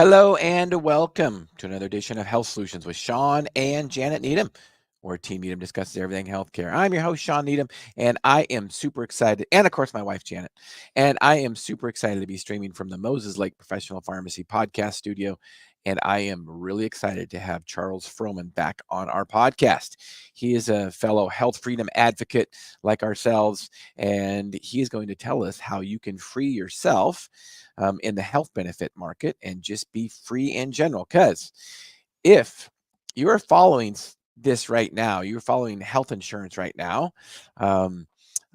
Hello and welcome to another edition of Health Solutions with Shawn and Janet Needham, where Team Needham discusses everything healthcare. I'm your host, Shawn Needham, and I am super excited, and of course, my wife, Janet, and I am super excited to be streaming from the Moses Lake Professional Pharmacy podcast studio. And I am really excited to have Charles Frohman back on our podcast. He is a fellow health freedom advocate like ourselves, and he is going to tell us how you can free yourself in the health benefit market and just be free in general. Because if you are following this right now, you're following health insurance right now. Um,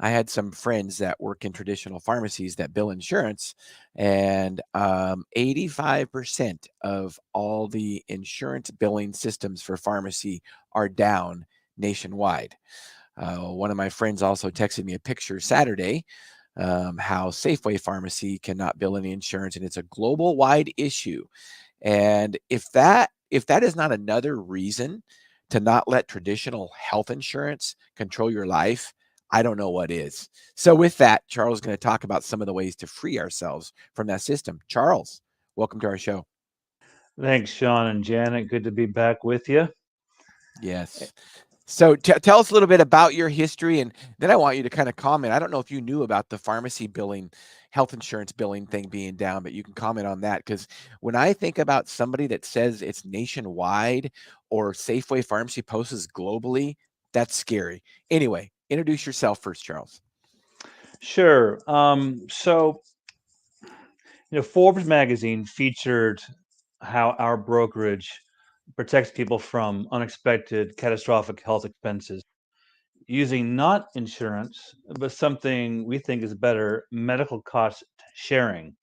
I had some friends that work in traditional pharmacies that bill insurance, and 85% of all the insurance billing systems for pharmacy are down nationwide. One of my friends also texted me a picture Saturday how Safeway Pharmacy cannot bill any insurance, and it's a global wide issue. And if that is not another reason to not let traditional health insurance control your life, I don't know what is. So with that, Charles is going to talk about some of the ways to free ourselves from that system. Charles, welcome to our show. Thanks, Shawn and Janet. Good to be back with you. Yes. So tell us a little bit about your history, and then I want you to kind of comment. I don't know if you knew about the pharmacy billing, health insurance billing thing being down, but you can comment on that because when I think about somebody that says it's nationwide or Safeway Pharmacy posts globally, that's scary. Anyway, introduce yourself first, Charles. Sure. Forbes magazine featured how our brokerage protects people from unexpected catastrophic health expenses using not insurance, but something we think is better, medical cost sharing.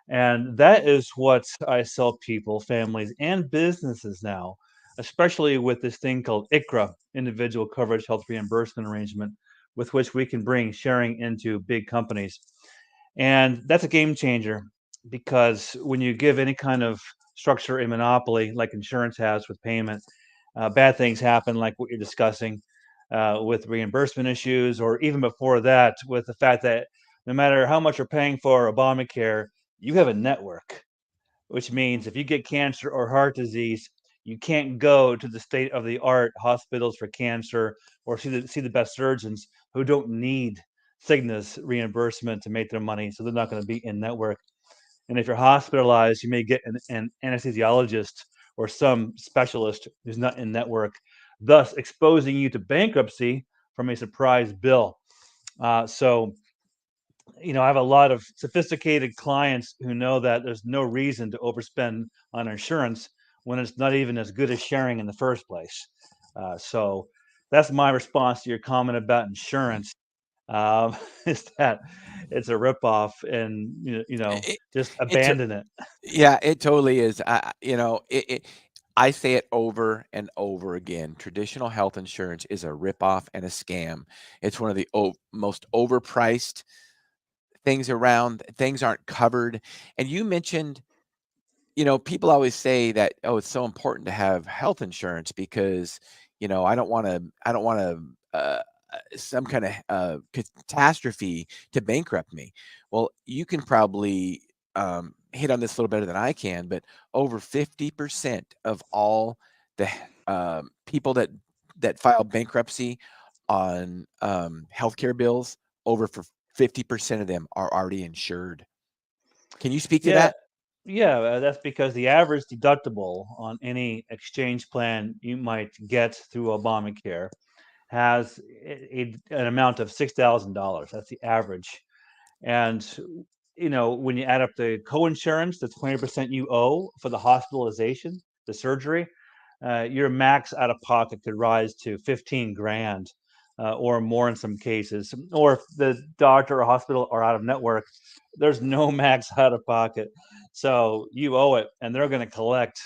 And that is what I sell people, families, and businesses now, especially with this thing called ICRA, Individual Coverage Health Reimbursement Arrangement, with which we can bring sharing into big companies. And that's a game changer because when you give any kind of structure a monopoly, like insurance has with payment, bad things happen, like what you're discussing with reimbursement issues, or even before that, with the fact that no matter how much you're paying for Obamacare, you have a network, which means if you get cancer or heart disease, you can't go to the state of the art hospitals for cancer or see the best surgeons who don't need Cigna's reimbursement to make their money, so they're not going to be in network. And if you're hospitalized, you may get an anesthesiologist or some specialist who's not in network, thus exposing you to bankruptcy from a surprise bill. So I have a lot of sophisticated clients who know that there's no reason to overspend on insurance when it's not even as good as sharing in the first place. So that's my response to your comment about insurance. Is that it's a ripoff, and It, just it abandon it. Yeah, it totally is. I say it over and over again. Traditional health insurance is a ripoff and a scam. It's one of the most overpriced things around. Things aren't covered. And you mentioned, people always say that, oh, it's so important to have health insurance because, I don't want to some kind of catastrophe to bankrupt me. Well, you can probably hit on this a little better than I can, but over 50% of all the people that file bankruptcy on healthcare bills, over for 50% of them are already insured. Can you speak to Yeah, that? yeah, that's because the average deductible on any exchange plan you might get through Obamacare has an amount of $6,000. That's the average. And when you add up the co-insurance, the 20% you owe for the hospitalization, the surgery, your max out of pocket could rise to 15 grand or more in some cases. Or if the doctor or hospital are out of network, there's no max out of pocket. So you owe it, and they're going to collect,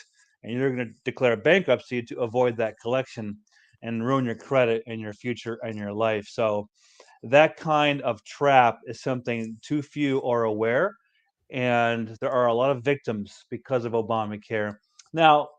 and you're going to declare bankruptcy to avoid that collection and ruin your credit and your future and your life. So that kind of trap is something too few are aware, and there are a lot of victims because of Obamacare. Now,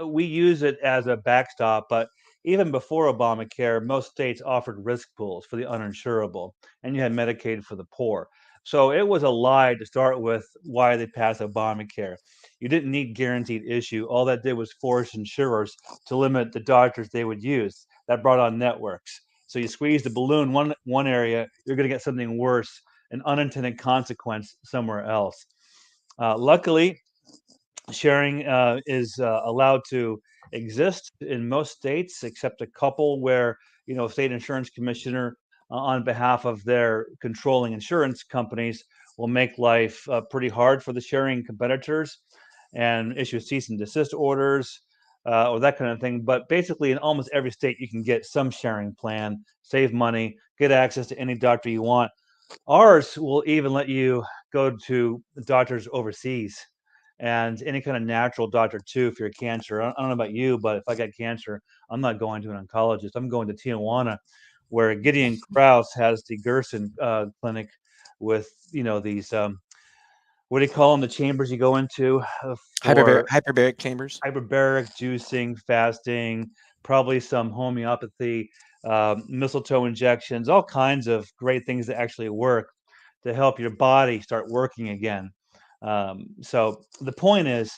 we use it as a backstop, but even before Obamacare, most states offered risk pools for the uninsurable, and you had Medicaid for the poor. So it was a lie to start with why they passed Obamacare. You didn't need guaranteed issue. All that did was force insurers to limit the doctors they would use. That brought on networks. So you squeeze the balloon one area, you're going to get something worse, an unintended consequence somewhere else. Luckily, sharing is allowed to exist in most states, except a couple where state insurance commissioner, on behalf of their controlling insurance companies, will make life pretty hard for the sharing competitors and issue cease and desist orders or that kind of thing. But basically, in almost every state, you can get some sharing plan, save money, get access to any doctor you want. Ours will even let you go to doctors overseas and any kind of natural doctor too if you're cancer. I don't know about you, but if I got cancer, I'm not going to an oncologist. I'm going to Tijuana, where Gideon Krause has the Gerson clinic with these what do you call them? The chambers you go into for Hyperbaric chambers. hyperbaric juicing, fasting, probably some homeopathy, mistletoe injections, all kinds of great things that actually work to help your body start working again. So the point is,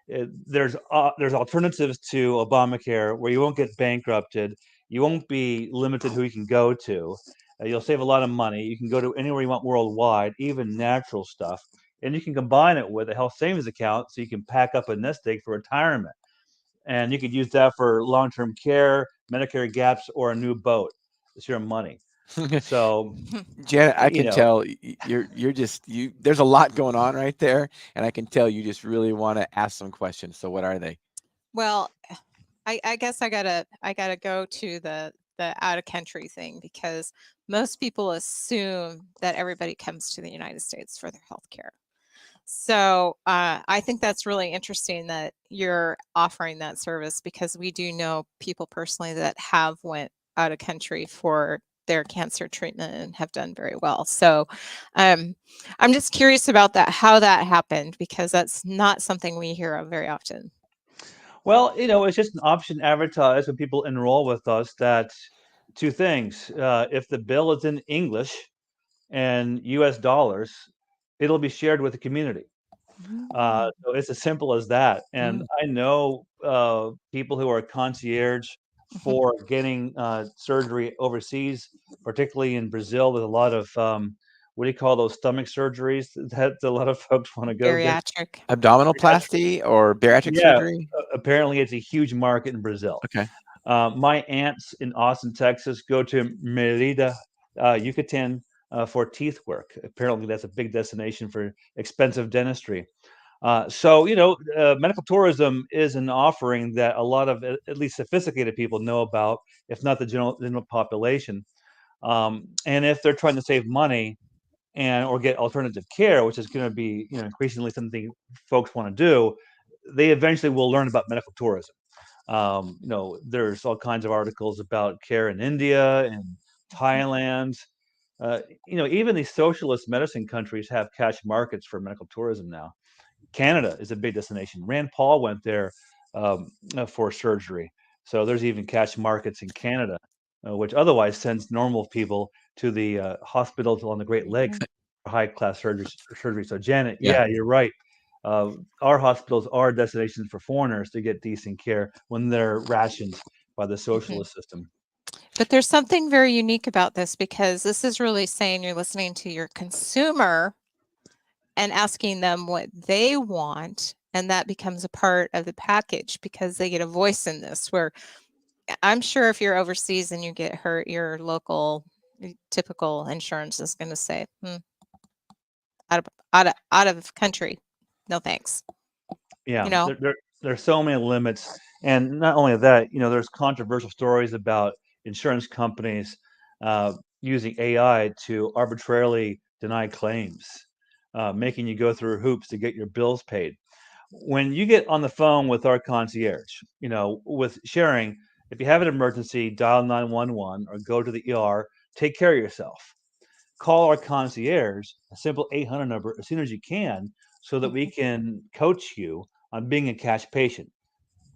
there's alternatives to Obamacare where you won't get bankrupted, you won't be limited who you can go to, you'll save a lot of money. You can go to anywhere you want worldwide, even natural stuff, and you can combine it with a health savings account so you can pack up a nest egg for retirement, and you could use that for long-term care, Medicare gaps, or a new boat. It's your money. So Janet, I you can know, tell you're just you. There's a lot going on right there, and I can tell you just really want to ask some questions. So what are they? Well, I guess I gotta go to the out of country thing because most people assume that everybody comes to the United States for their health care. So I think that's really interesting that you're offering that service because we do know people personally that have went out of country for their cancer treatment and have done very well. So um, I'm just curious about that, how that happened, because that's not something we hear of very often. well, it's just an option advertised when people enroll with us that two things. If the bill is in English and US dollars, it'll be shared with the community. Mm, So it's as simple as that. And mm, I know people who are concierge mhm. for getting surgery overseas, particularly in Brazil. There's a lot of what do you call those stomach surgeries that a lot of folks want to go get? Bariatric. Abdominoplasty or bariatric Yeah, surgery? apparently it's a huge market in Brazil. Okay. My aunts in Austin, Texas, go to Merida, Yucatan, for teeth work. Apparently, that's a big destination for expensive dentistry. So, medical tourism is an offering that a lot of at least sophisticated people know about, if not the general population. And if they're trying to save money and or get alternative care, which is going to be increasingly something folks want to do, they eventually will learn about medical tourism. There's all kinds of articles about care in India and Mhm. Thailand. Even these socialist medicine countries have cash markets for medical tourism now. Canada is a big destination. Rand Paul went there for surgery. So there's even cash markets in Canada, which otherwise sends normal people to the hospitals on the Great Lakes Mhm. for high class surgery. So, Janet, Yeah. yeah, you're right. Our hospitals are destinations for foreigners to get decent care when they're rationed by the Mhm. socialist system. But there's something very unique about this because this is really saying you're listening to your consumer and asking them what they want, and that becomes a part of the package because they get a voice in this. Where I'm sure if you're overseas and you get hurt, your local typical insurance is going to say, out of country, no thanks. Yeah, You know. there's so many limits, and not only that, there's controversial stories about insurance companies using AI to arbitrarily deny claims, making you go through hoops to get your bills paid. When you get on the phone with our concierge, with sharing, if you have an emergency, dial 911 or go to the ER. Take care of yourself. Call our concierge, a simple 800 number, as soon as you can, so that we Mhm. can coach you on being a cash patient,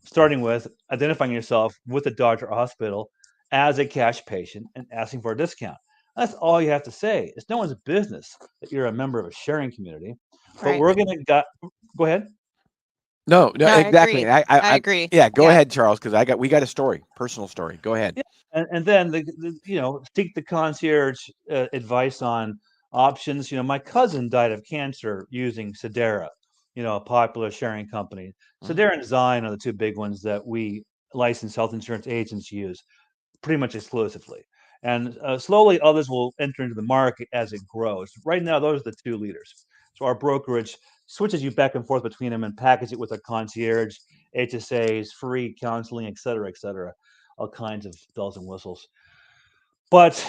starting with identifying yourself with the doctor or hospital as a cash patient and asking for a discount. That's all you have to say. It's no one's business that you're a member of a sharing community. But Right. we're going to go ahead. No, no, No, I exactly. agree. And I agree. yeah, go Yeah. ahead, Charles, because we got a story, personal story. Go ahead. Yeah. And then seek the concierge advice on options. My cousin died of cancer using Sedera, a popular sharing company. Mhm. Sedera and Zion are the two big ones that we licensed health insurance agents use pretty much exclusively. And slowly others will enter into the market as it grows. Right now, those are the two leaders. So our brokerage switches you back and forth between them and package it with a concierge, HSAs, free counseling, et cetera, all kinds of bells and whistles. But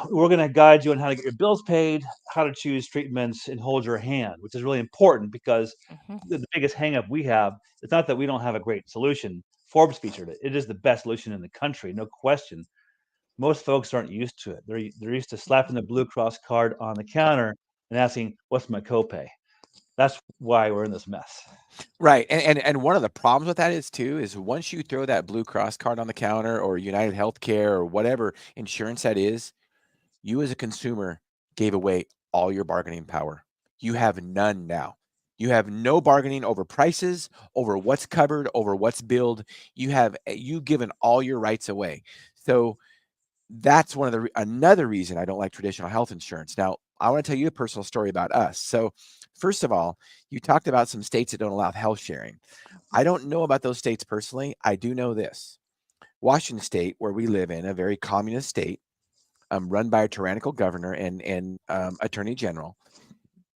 we're going to guide you on how to get your bills paid, how to choose treatments, and hold your hand, which is really important because Mhm. the biggest hangup we have is not that we don't have a great solution. Forbes featured it. It is the best solution in the country, no question. Most folks aren't used to it. They're used to slapping the Blue Cross card on the counter and asking, "What's my copay?" That's why we're in this mess. Right. And one of the problems with that is once you throw that Blue Cross card on the counter or United Healthcare or whatever insurance that is, you as a consumer gave away all your bargaining power. You have none now. You have no bargaining over prices, over what's covered, over what's billed. You've given all your rights away. So that's another reason I don't like traditional health insurance. Now, I want to tell you a personal story about us. So, first of all, you talked about some states that don't allow health sharing. I don't know about those states personally. I do know this. Washington State, where we live in, a very communist state, run by a tyrannical governor and attorney general,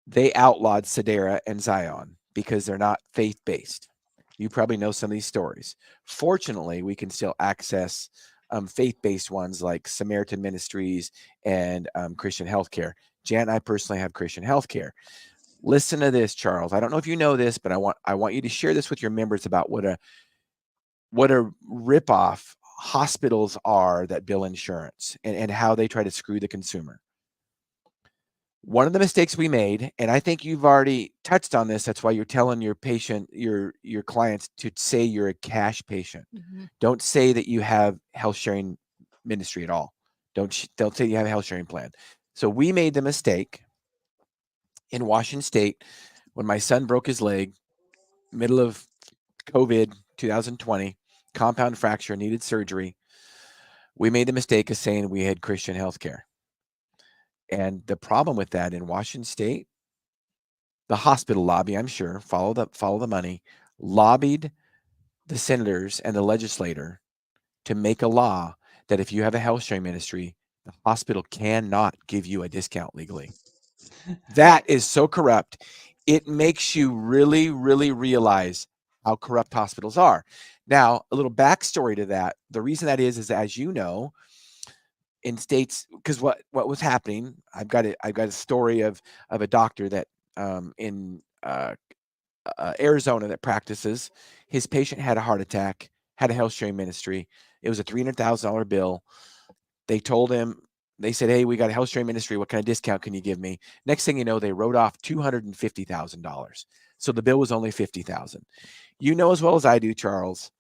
they outlawed Sedera and Zion because they're not faith-based. You probably know some of these stories. Fortunately, we can still access faith-based ones like Samaritan Ministries and Christian Healthcare. Jan and I personally have Christian Healthcare. Listen to this, Charles. I don't know if you know this, but I want you to share this with your members about what a ripoff hospitals are that bill insurance and how they try to screw the consumer. One of the mistakes we made, and I think you've already touched on this, that's why you're telling your clients to say you're a cash patient. Mhm. Don't say that you have health sharing ministry at all. Don't say you have a health sharing plan. So we made the mistake in Washington State when my son broke his leg, middle of COVID 2020, compound fracture, needed surgery. We made the mistake of saying we had Christian healthcare. And the problem with that in Washington State, the hospital lobby, I'm sure, follow the money, lobbied the senators and the legislator to make a law that if you have a health sharing ministry, the hospital cannot give you a discount legally. That is so corrupt. It makes you really, really realize how corrupt hospitals are. Now, a little backstory to that. The reason that is as you know, in states, because what was happening, I've got a story of a doctor that in Arizona that practices. His patient had a heart attack, had a health sharing ministry. It was a $300,000 bill. They told him, they said, "Hey, we got a health sharing ministry. What kind of discount can you give me?" Next thing you know, they wrote off $250,000. So the bill was only $50,000. You know as well as I do, Charles,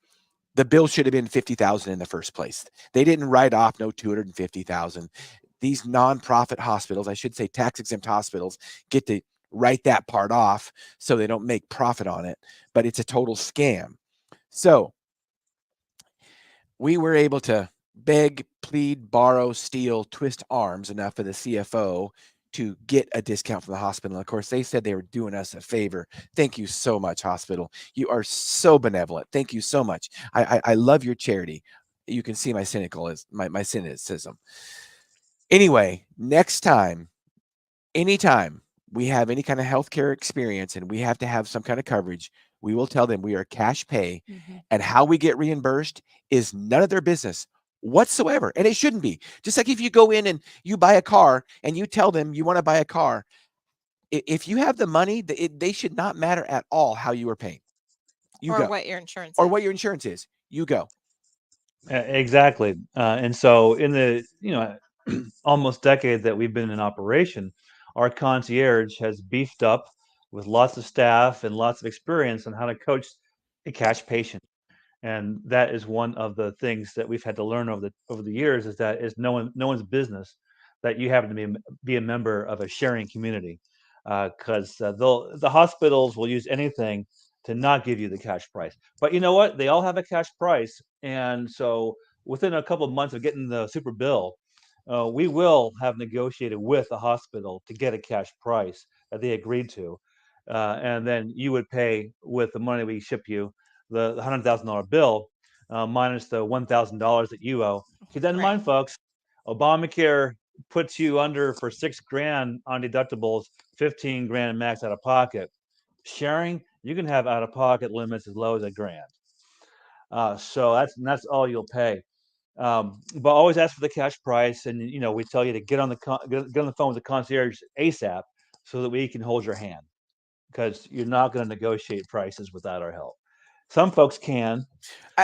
the bill should have been $50,000 in the first place. They didn't write off no $250,000. These nonprofit hospitals, I should say tax exempt hospitals, get to write that part off so they don't make profit on it, but it's a total scam. So we were able to beg, plead, borrow, steal, twist arms enough of the CFO to get a discount from the hospital. And of course, they said they were doing us a favor. Thank you so much, hospital. You are so benevolent. Thank you so much. I love your charity. You can see my cynicism. Anyway, next time, anytime we have any kind of healthcare experience and we have to have some kind of coverage, we will tell them we are cash pay, Mhm. and how we get reimbursed is none of their business whatsoever. And it shouldn't be. Just like if you go in and you buy a car and you tell them you want to buy a car, if you have the money, they should not matter at all how you are paying. You Or go. what your insurance Or is. what your insurance is. You go. Exactly. And so in the almost decade that we've been in operation, our concierge has beefed up with lots of staff and lots of experience on how to coach a cash patient. And that is one of the things that we've had to learn over the years is that is no one's business that you happen to be a member of a sharing community, because the hospitals will use anything to not give you the cash price. But you know what? They all have a cash price, and so within a couple of months of getting the super bill, we will have negotiated with the hospital to get a cash price that they agreed to, and then you would pay with the money we ship you, the $100,000 bill, minus the $1,000 that you owe. Keep that in Right. mind, folks. Obamacare puts you under for 6 grand on deductibles, 15 grand max out of pocket. Sharing, you can have out of pocket limits as low as $1 grand. So that's all you'll pay. But always ask for the cash price, and we tell you to get on the phone with the concierge ASAP so that we can hold your hand, because you're not going to negotiate prices without our help. Some folks can,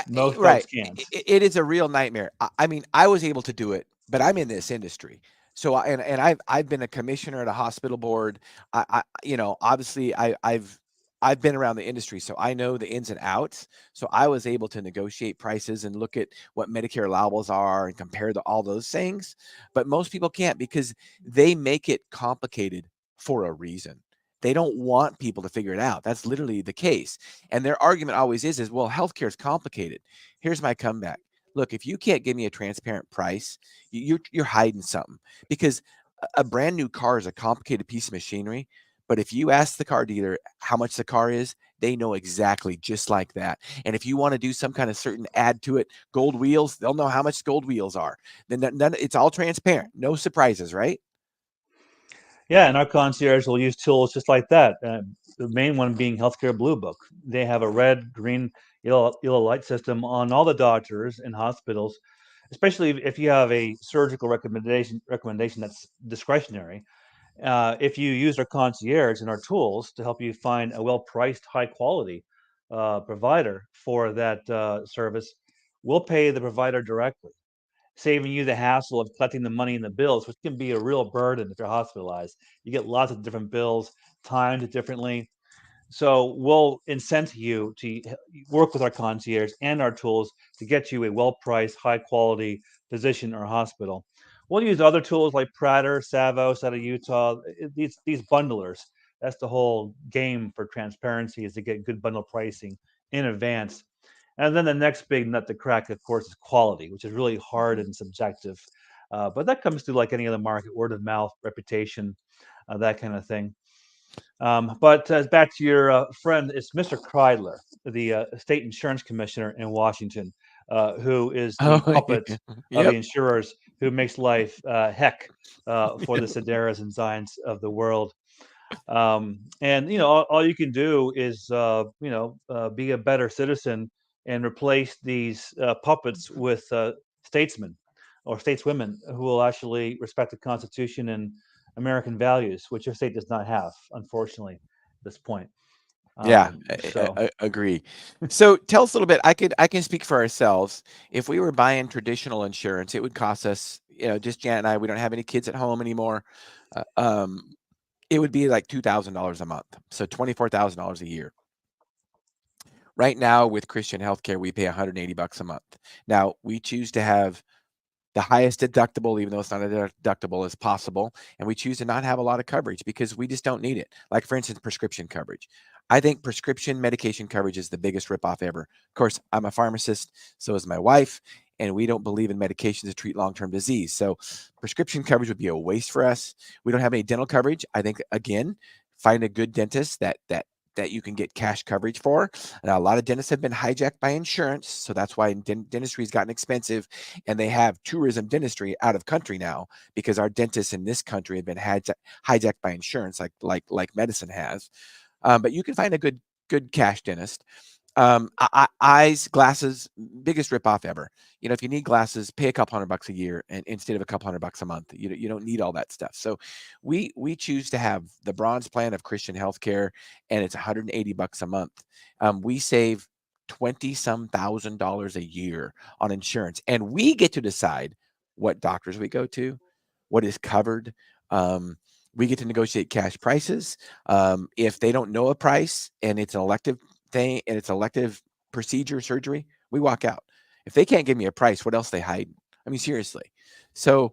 most folks Right. can't. It is a real nightmare. I mean, I was able to do it, but I'm in this industry. So and I've been a commissioner at a hospital board. Obviously I've been around the industry, so I know the ins and outs. So I was able to negotiate prices and look at what Medicare allowables are and compare all those things. But most people can't because they make it complicated for a reason. They don't want people to figure it out. That's literally the case. And their argument always is, well, healthcare is complicated. Here's my comeback. Look, if you can't give me a transparent price, you're hiding something, because a brand new car is a complicated piece of machinery. But if you ask the car dealer how much the car is, they know exactly, just like that. And if you want to do some kind of certain add to it, gold wheels, they'll know how much gold wheels are. Then it's all transparent, no surprises, right? Yeah, and our concierge will use tools just like that. The main one being Healthcare Blue Book. They have a red, green, yellow light system on all the doctors and hospitals, especially if you have a surgical recommendation that's discretionary. If you use our concierge and our tools to help you find a well-priced, high-quality provider for that service, we'll pay the provider directly, saving you the hassle of collecting the money in the bills, which can be a real burden if you're hospitalized. You get lots of different bills, timed differently. So we'll incent you to work with our concierge and our tools to get you a well-priced, high-quality physician or hospital. We'll use other tools like Prater, Savos out of Utah. These bundlers. That's the whole game for transparency, is to get good bundle pricing in advance. And then the next big nut to crack, of course, is quality, which is really hard and subjective. But that comes through like any other market, word of mouth, reputation, that kind of thing. But back to your friend, it's Mr. Kreidler, the state insurance commissioner in Washington, who is the Oh, puppet of the yep. insurers, who makes life heck for the Sedaras and Zions of the world. And all you can do is be a better citizen and replace these puppets with statesmen or stateswomen who will actually respect the Constitution and American values, which your state does not have, unfortunately, at this point. Yeah, So agree. So tell us a little bit. I can speak for ourselves. If we were buying traditional insurance, it would cost us, just Janet and I. We don't have any kids at home anymore. Uh, um, it would be like $2,000 a month, so $24,000 a year. Right now, with Christian Healthcare, we pay $180 a month. Now we choose to have the highest deductible, even though it's not a deductible, as possible. And we choose to not have a lot of coverage because we just don't need it. Like, for instance, prescription coverage. I think prescription medication coverage is the biggest ripoff ever. Of course, I'm a pharmacist, so is my wife, and we don't believe in medications to treat long-term disease. So prescription coverage would be a waste for us. We don't have any dental coverage. I think, again, find a good dentist that you can get cash coverage for. Now, a lot of dentists have been hijacked by insurance, so that's why dentistry has gotten expensive, and they have tourism dentistry out of country now because our dentists in this country have been hijacked by insurance, like medicine has. But you can find a good cash dentist. Eyes, glasses, biggest ripoff ever. If you need glasses, pay a couple $100 a year, and instead of a couple $100 a month. You don't need all that stuff. So we choose to have the bronze plan of Christian Healthcare, and it's $180 a month. We save $20-some thousand a year on insurance, and we get to decide what doctors we go to, what is covered. We get to negotiate cash prices. If they don't know a price and it's an elective thing and it's elective procedure, surgery, we walk out. If they can't give me a price, what else they hide? I mean, seriously. So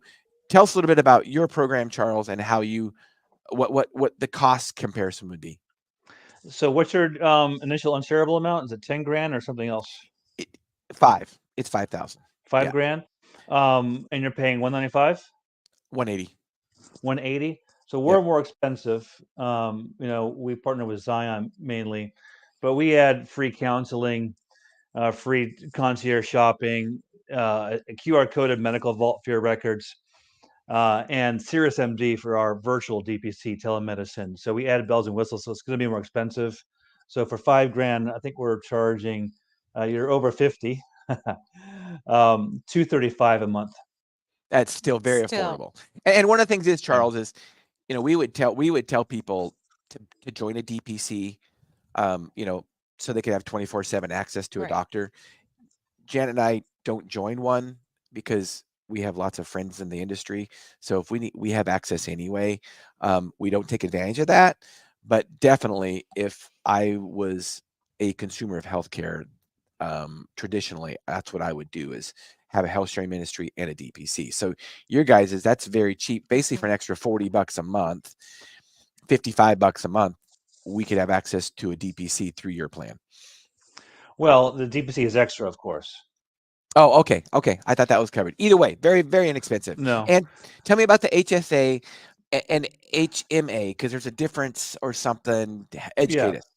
tell us a little bit about your program, Charles, and how you what the cost comparison would be. So what's your initial unshareable amount? Is it 10 grand or something else? It, 5. It's 5,000. Five Yeah, grand. And you're paying 195, 180. 180. So we're Yep. more expensive. We partner with Zion mainly, but we add free counseling, free concierge shopping, a QR coded medical vault for your records, and SiriusMD for our virtual DPC telemedicine. So we added bells and whistles, so it's going to be more expensive. So for 5 grand, I think we're charging. You're over 50, 235 a month. That's still very Still, affordable. And one of the things is, Yeah. Charles, is we would tell people to join a DPC, so they could have 24/7 access to a right. doctor. Janet and I don't join one because we have lots of friends in the industry. So if we have access anyway, we don't take advantage of that. But definitely, if I was a consumer of healthcare, traditionally, that's what I would do is have a health sharing ministry and a DPC. So your guys that's very cheap. Basically, for an extra $40 a month, $55 a month, we could have access to a DPC through your plan. Well, the DPC is extra, of course. Oh, okay. Okay. I thought that was covered. Either way, very, very inexpensive. No. And tell me about the HSA and HMA, because there's a difference or something. Educate Yeah. us.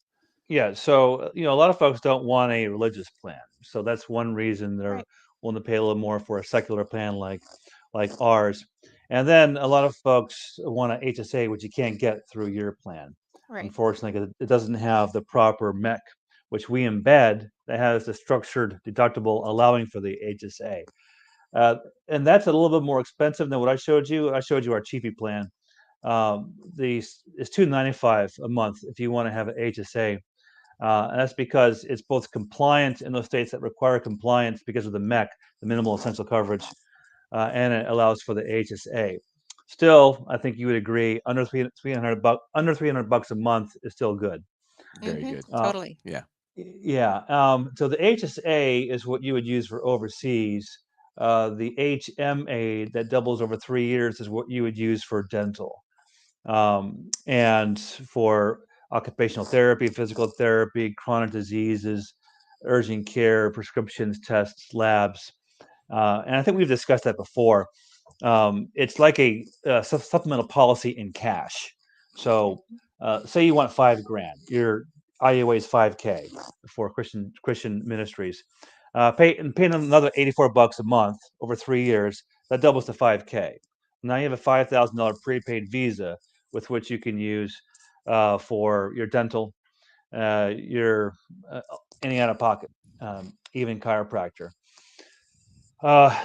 Yeah. So, a lot of folks don't want a religious plan. So that's one reason they're Right. willing to pay a little more for a secular plan like ours. And then a lot of folks want a HSA, which you can't get through your plan, Right. unfortunately, because it doesn't have the proper MEC, which we embed that has a structured deductible allowing for the HSA. Uh, and that's a little bit more expensive than what I showed you. I showed you our cheapy plan. It's $295 a month if you want to have an HSA. And that's because it's both compliant in those states that require compliance because of the MEC, the minimal essential coverage, and it allows for the HSA. Still, I think you would agree under 300 $300 a month is still good. Very good. Totally. Yeah. Yeah. So the HSA is what you would use for overseas. The HMA that doubles over 3 years is what you would use for dental, and for occupational therapy, physical therapy, chronic diseases, urgent care, prescriptions, tests, labs. And I think we've discussed that before. It's like a supplemental policy in cash. So, say you want 5 grand, your IUA is 5K for Christian ministries. Pay another $84 a month over 3 years. That doubles to 5K. Now you have a $5,000 prepaid Visa with which you can use for your dental, your any out of pocket, even chiropractor.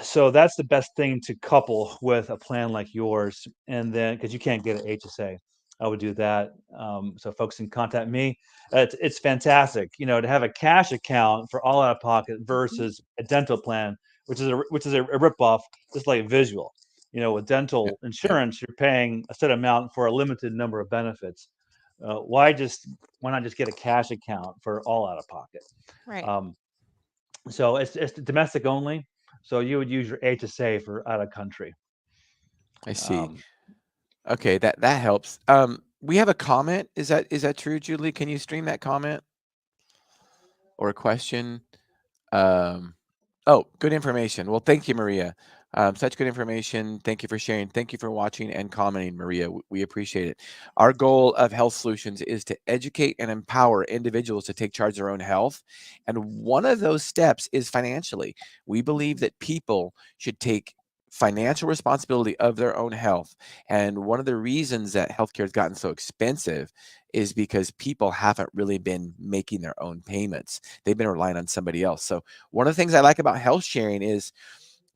So that's the best thing to couple with a plan like yours, and then because you can't get an HSA, I would do that. So folks can contact me. It's fantastic, to have a cash account for all out of pocket versus a dental plan, which is a ripoff, just like visual. With Yeah. dental Yeah. insurance, you're paying a set amount for a limited number of benefits. Why not just get a cash account for all out of pocket? Right. Um, so it's domestic only. So you would use your HSA for out of country. I see. Um, Okay. That helps. We have a comment. Is that true, Julie? Can you stream that comment or a question? Oh, good information. Well, thank you, Maria. Such good information. Thank you for sharing. Thank you for watching and commenting, Maria. We appreciate it. Our goal of Health Solutions is to educate and empower individuals to take charge of their own health. And one of those steps is financially. We believe that people should take financial responsibility of their own health. And one of the reasons that healthcare has gotten so expensive is because people haven't really been making their own payments. They've been relying on somebody else. So one of the things I like about health sharing is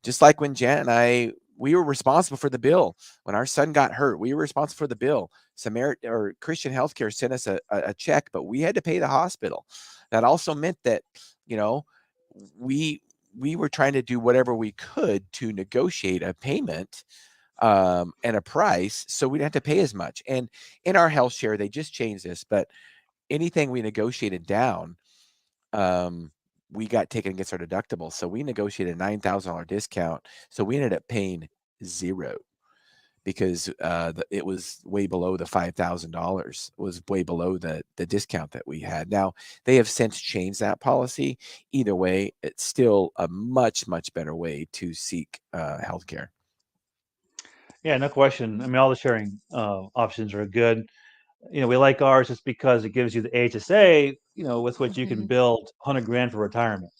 just like when Jan and I, we were responsible for the bill. When our son got hurt, we were responsible for the bill. Samaritan or Christian Healthcare sent us a check, but we had to pay the hospital. That also meant that, we were trying to do whatever we could to negotiate a payment, and a price so we didn't have to pay as much. And in our health share, they just changed this, but anything we negotiated down, we got taken against our deductible. So we negotiated a $9,000 discount. So we ended up paying zero. because it was way below the $5,000, was way below the discount that we had. Now, they have since changed that policy. Either way, it's still a much, much better way to seek healthcare. Yeah, no question. I mean, all the sharing options are good. We like ours just because it gives you the HSA, with which you can Mhm. build 100 grand for retirement.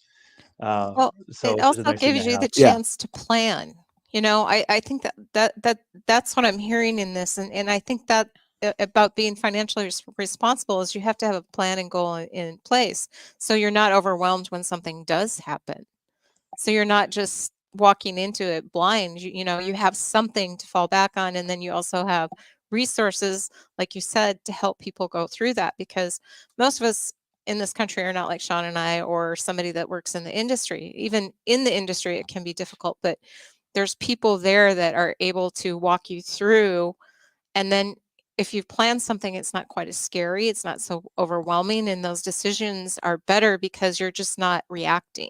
Well, So it it's a also nice thing to gives you have. the chance to plan. I think that's what I'm hearing in this, and I think that about being financially responsible is you have to have a plan and goal in place, so you're not overwhelmed when something does happen. So you're not just walking into it blind. You have something to fall back on, and then you also have resources, like you said, to help people go through that, because most of us in this country are not like Shawn and I, or somebody that works in the industry. Even in the industry, it can be difficult, but there's people there that are able to walk you through. And then if you've planned something, it's not quite as scary, it's not so overwhelming, and those decisions are better because you're just not reacting.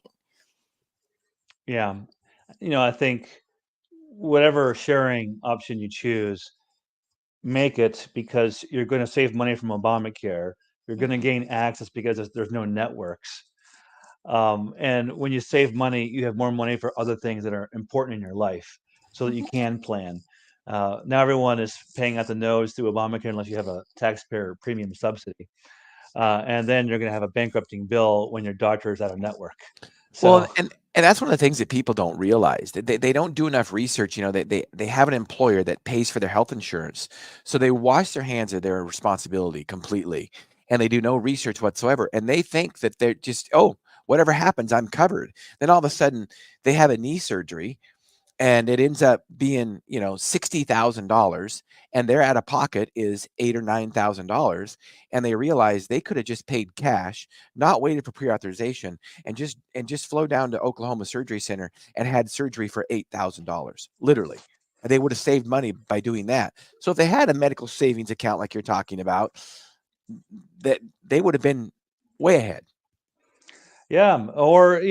Yeah. I think whatever sharing option you choose, make it because you're going to save money from Obamacare. You're going to Mhm. gain access because there's no networks. And when you save money, you have more money for other things that are important in your life so that you Mhm. can plan. Now everyone is paying out the nose through Obamacare unless you have a taxpayer premium subsidy. And then you're going to have a bankrupting bill when your doctor is out of network. Well, So, and that's one of the things that people don't realize. That they don't do enough research. They have an employer that pays for their health insurance, so they wash their hands of their responsibility completely, and they do no research whatsoever. And they think that they're just, oh, whatever happens, I'm covered. Then all of a sudden, they have a knee surgery, and it ends up being, $60,000, and their out of pocket is $8 or $9,000, and they realize they could have just paid cash, not waited for pre-authorization, and just flow down to Oklahoma Surgery Center and had surgery for $8,000, literally. And they would have saved money by doing that. So if they had a medical savings account like you're talking about, that they would have been way ahead. yeah, or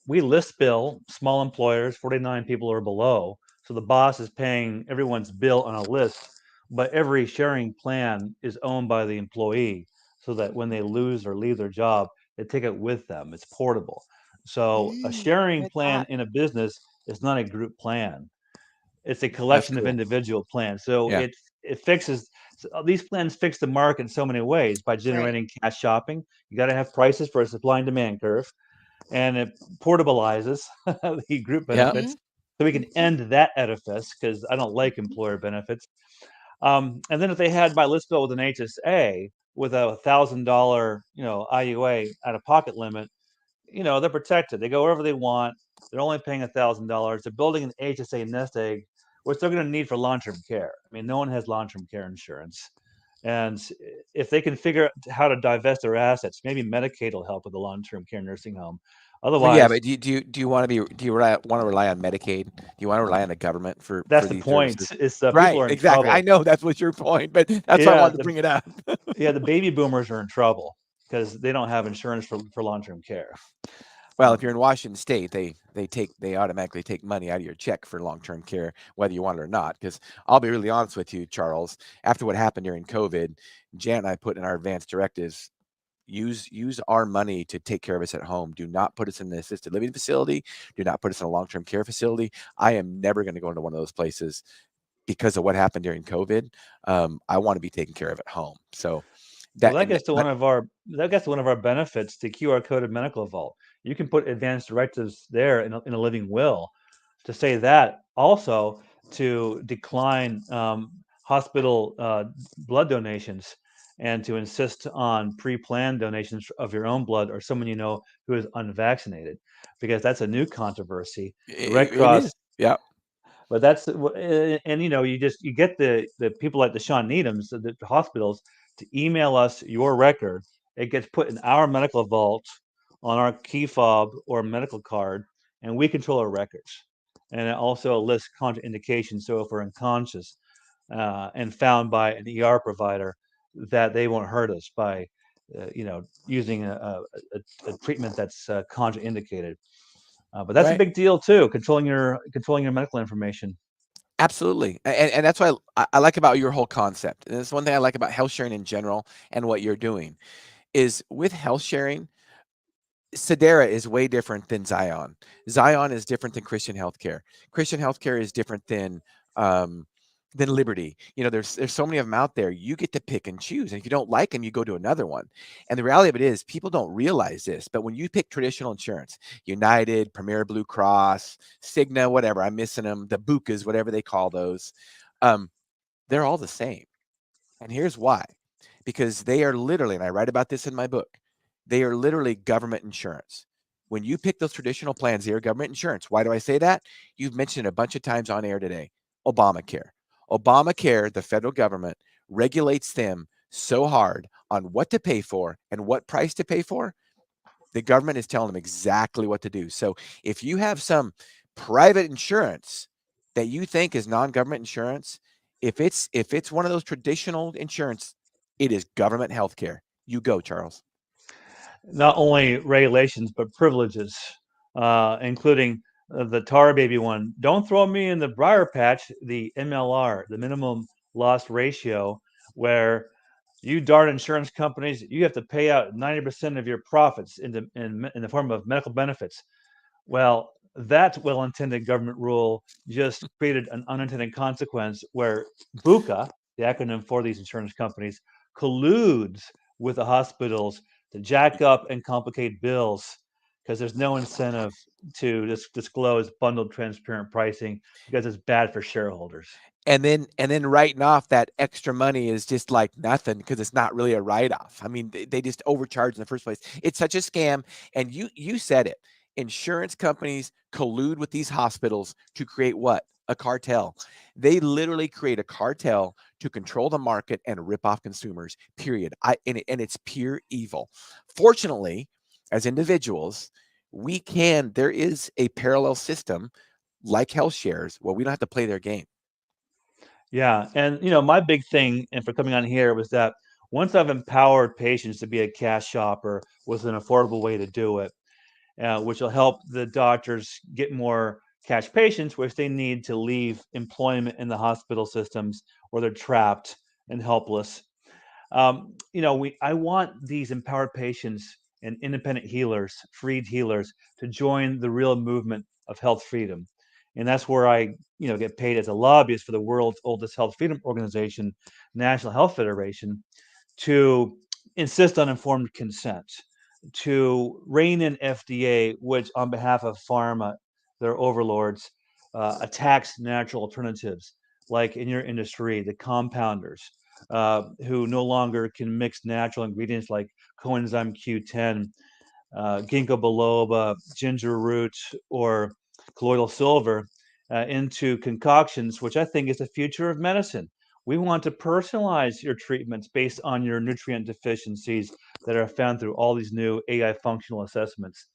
we list bill small employers, 49 people or below. So the boss is paying everyone's bill on a list, but every sharing plan is owned by the employee, so that when they lose or leave their job, they take it with them. It's portable. So a sharing Good plan thought. in a business is not a group plan. It's a That's collection of cool. individual plans. So Yeah. it fixes these plans fix the market in so many ways by Right. generating cash shopping. You got to have prices for a supply and demand curve, and it portabilizes the group Yeah. benefits. Mhm. So we can Mhm. end that edifice because I don't like Mhm. employer benefits. And then if they had my list bill with an HSA with a $1,000, IUA out of pocket limit, they're protected. They go wherever they want. They're only paying $1,000. They're building an HSA nest egg, which they're going to need for long-term care. I mean, no one has long-term care insurance. And if they can figure out how to divest their assets, maybe Medicaid will help with the long-term care nursing home. Well, yeah, Otherwise, but do you want to rely on Medicaid? Do you want to rely on the government for that's the these point. services? Is people Right, are in exactly. I trouble. know that's what your point, but that's why I Yeah, wanted to bring it up. the baby boomers are in trouble because they don't have insurance for long-term care. Well, if Um, you're in Washington State, they automatically take money out of your check for long-term care, whether you want it or not. Because I'll be really honest with you, Charles. After what happened during COVID, Jan and I put in our advanced directives. Use our money to take care of us at home. Do not put us in an assisted living facility. Do not put us in a long-term care facility. I am never going to go into one of those places because of what happened during COVID. I want to be taken care of at home. So Well, that that and gets to one of our benefits, the QR coded medical vault. You can put advanced directives there in a living will to say that also to decline hospital blood donations and to insist on pre-planned donations of your own blood or someone who is unvaccinated, because that's a new controversy. The Red it Cross. is. Yeah. But and you get the people like the Shawn Needhams, the hospitals, to email us your record. It gets put in our medical vault on our key fob or medical card, and we control our records. And it also lists contraindications. So if we're unconscious and found by an ER provider, that they won't hurt us by using a treatment that's contraindicated. But that's a Right. big deal too, controlling your medical information. Absolutely. And that's what I like about your whole concept. And it's one thing I like about health sharing in general and what you're doing is with health sharing, Sedera is way different than Zion. Zion is different than Christian healthcare. Christian healthcare is different um, than Liberty. You know, there's so many of them out there. You get to pick and choose, and if you don't like them, you go to another one. And the reality of it is, people don't realize this, but when you pick traditional insurance, United, Premier Blue Cross, Cigna, whatever, I'm missing them, the Bucas, whatever they call those, um, they're all the same. And here's why. Because they are literally, and I write about this in my book, they are literally government insurance. When you pick those traditional plans, they are government insurance. Why do I say that? You've mentioned it a bunch of times on air today. Obamacare. Obamacare, the federal government regulates them so hard on what to pay for and what price to pay for. The government is telling them exactly what to do. So if you have some private insurance that you think is non-government insurance, if it's one of those traditional insurance, it is government health care. You go, Charles. Not only regulations but privileges, including the tar baby one. Don't throw me in the briar patch. The MLR, the minimum loss ratio, where you darn insurance companies, you have to pay out 90% of your profits in the form of medical benefits. Well, that well-intended government rule just created an unintended consequence where BUCA, the acronym for these insurance companies, colludes with the hospitals to jack up and complicate bills because there's no incentive to disclose bundled transparent pricing because it's bad for shareholders. And then writing off that extra money is just like nothing because it's not really a write-off. I mean, they just overcharge in the first place. It's such a scam. And you said it. Insurance companies collude with these hospitals to create what? A cartel. They literally create a cartel to control the market and rip off consumers. Period. And it's pure evil. Fortunately, as individuals, there is a parallel system like health shares where we don't have to play their game. Yeah, and my big thing, and for coming on here, was that once I've empowered patients to be a cash shopper with an affordable way to do it, which will help the doctors get more cash patients, which they need to leave employment in the hospital systems where they're trapped and helpless. I want these empowered patients and independent healers, freed healers, to join the real movement of health freedom. And that's where I, get paid as a lobbyist for the world's oldest health freedom organization, National Health Federation, to insist on informed consent, to rein in FDA, which on behalf of pharma, their overlords, attacks natural alternatives, like in your industry, the compounders, who no longer can mix natural ingredients like coenzyme Q10, ginkgo biloba, ginger root, or colloidal silver into concoctions, which I think is the future of medicine. We want to personalize your treatments based on your nutrient deficiencies that are found through all these new AI functional assessments.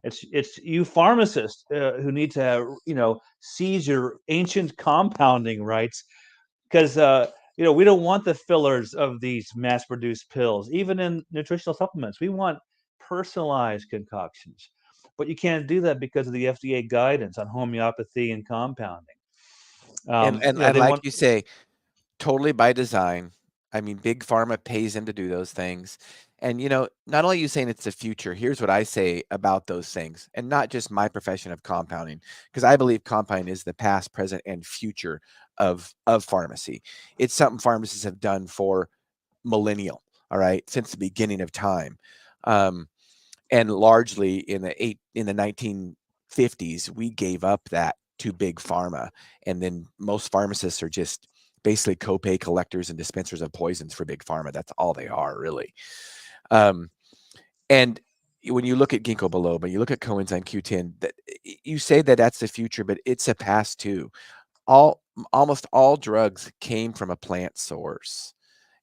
It's you pharmacists who need to seize your ancient compounding rights because we don't want the fillers of these mass-produced pills, even in nutritional supplements. We want personalized concoctions, but you can't do that because of the FDA guidance on homeopathy and compounding. And They like want. you say, totally by design. I mean, big pharma pays them to do those things. And not only are you saying it's the future, here's what I say about those things, and not just my profession of compounding, because I believe compounding is the past, present, and future of pharmacy. It's something pharmacists have done for millennial, all right, since the beginning of time. Um, and largely in the 1950s, we gave up that to big pharma, and then most pharmacists are just basically copay collectors and dispensers of poisons for big pharma. That's all they are, really. um, and when you look at ginkgo biloba, you look at coenzyme Q10, that you say that that's the future, but it's a past too. Almost all drugs came from a plant source,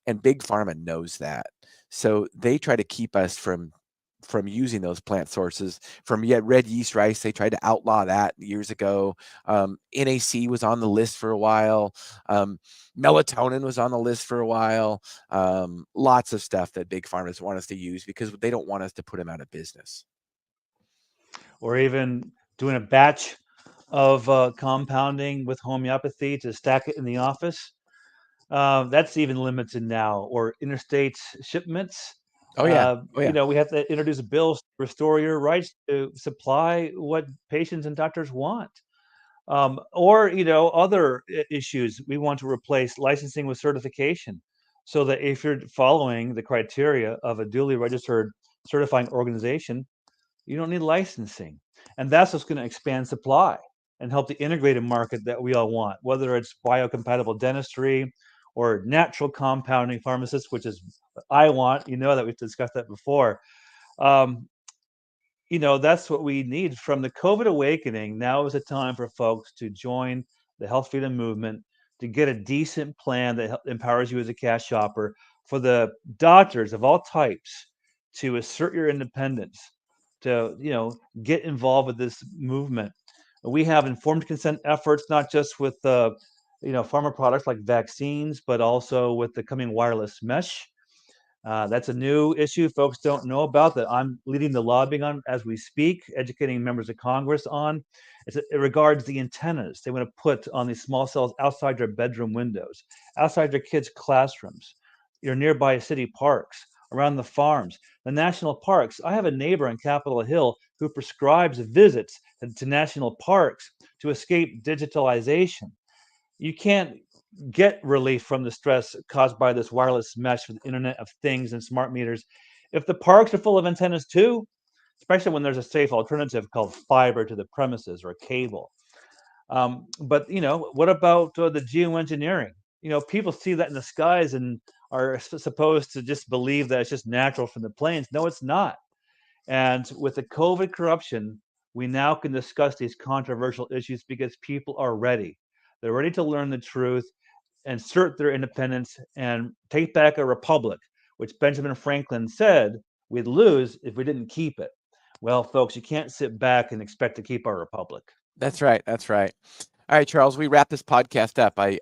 and big pharma knows that. So they try to keep us from using those plant sources. From yet red yeast rice, they tried to outlaw that years ago. NAC was on the list for a while. Melatonin was on the list for a while. Lots of stuff that big pharmas want us to use because they don't want us to put them out of business. Or even doing a batch of compounding with homeopathy to stack it in the office. That's even limited now, or interstate shipments. Oh yeah. Oh yeah. We have to introduce bills to restore your rights to supply what patients and doctors want. Or other issues. We want to replace licensing with certification, so that if you're following the criteria of a duly registered certifying organization, you don't need licensing. And that's what's going to expand supply and help the integrated market that we all want, whether it's biocompatible dentistry or natural compounding pharmacists, which is what I want. You know that we've discussed that before. Um, that's what we need from the COVID awakening. Now is a time for folks to join the health freedom movement, to get a decent plan that empowers you as a cash shopper, for the doctors of all types to assert your independence, to get involved with this movement. We have informed consent efforts, not just with pharma products like vaccines, but also with the coming wireless mesh. That's a new issue folks don't know about, that I'm leading the lobbying on as we speak, educating members of Congress on. It regards the antennas they want to put on these small cells outside their bedroom windows, outside their kids' classrooms, your nearby city parks, around the farms, the national parks. I have a neighbor on Capitol Hill who prescribes visits to national parks to escape digitalization. You can't get relief from the stress caused by this wireless mesh with Internet of Things and smart meters if the parks are full of antennas too, especially when there's a safe alternative called fiber to the premises or cable. But what about the geoengineering? People see that in the skies and are supposed to just believe that it's just natural from the planes. No, it's not. And with the COVID corruption, we now can discuss these controversial issues because people are ready. They're ready to learn the truth, assert their independence, and take back a republic, which Benjamin Franklin said we'd lose if we didn't keep it. Well, folks, you can't sit back and expect to keep our republic. That's right. That's right. All right, Charles, we wrap this podcast up. I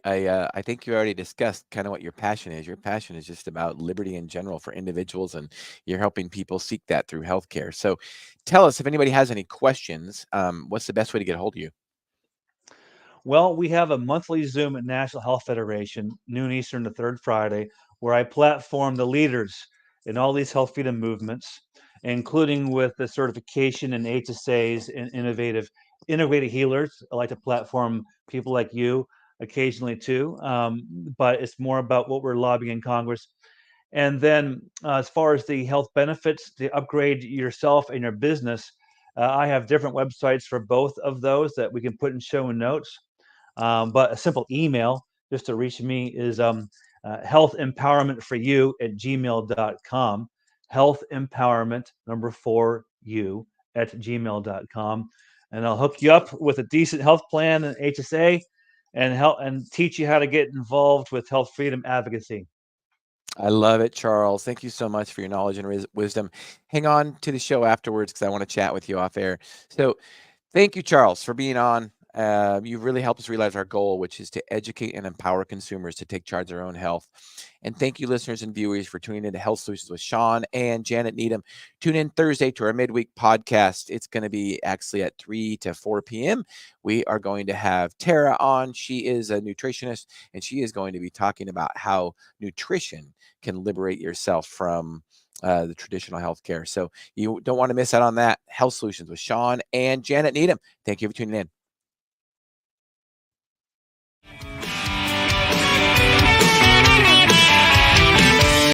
think you already discussed kind of what your passion is. Your passion is just about liberty in general for individuals, and you're helping people seek that through healthcare. So tell us, if anybody has any questions, what's the best way to get a hold of you? Well, we have a monthly Zoom at National Health Federation, noon Eastern, the third Friday, where I platform the leaders in all these health freedom movements, including with the certification and HSAs and integrated healers. I like to platform people like you occasionally too, but it's more about what we're lobbying in Congress. And then, as far as the health benefits to upgrade yourself and your business, I have different websites for both of those that we can put in show notes. But a simple email just to reach me is healthempowermentforyou@gmail.com. Healthempowerment, number 4u, @gmail.com. And I'll hook you up with a decent health plan and HSA, and help and teach you how to get involved with health freedom advocacy. I love it, Charles. Thank you so much for your knowledge and wisdom. Hang on to the show afterwards because I want to chat with you off air. So thank you, Charles, for being on. You've really helped us realize our goal, which is to educate and empower consumers to take charge of their own health. And thank you, listeners and viewers, for tuning into Health Solutions with Shawn and Janet Needham. Tune in Thursday to our midweek podcast. It's going to be actually at 3 to 4 p.m. We are going to have Tara on. She is a nutritionist, and she is going to be talking about how nutrition can liberate yourself from the traditional healthcare. So you don't want to miss out on that. Health Solutions with Shawn and Janet Needham. Thank you for tuning in.